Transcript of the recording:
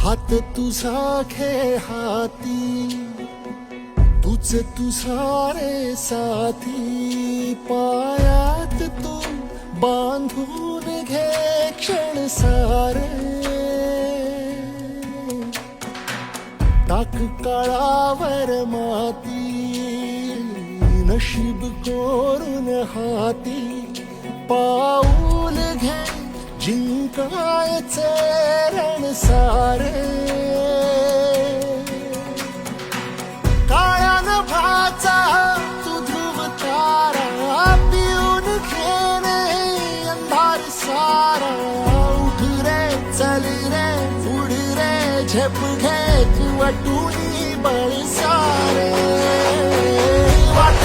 हात तुझा खेळ हाती, तूच तुझा रे साथी. पायात तू बांधून घे क्षण सारे, टाक काळावर माती, नशीब कोरून हाती. पाऊल घे जिंकायचे रण सारे, काळ्या नभाचा तू ध्रुव तारा, पिऊन घेणे अंधार सारा. उठ रे चल रे उड रे, झेप घे वाटून बळ सारे. वाट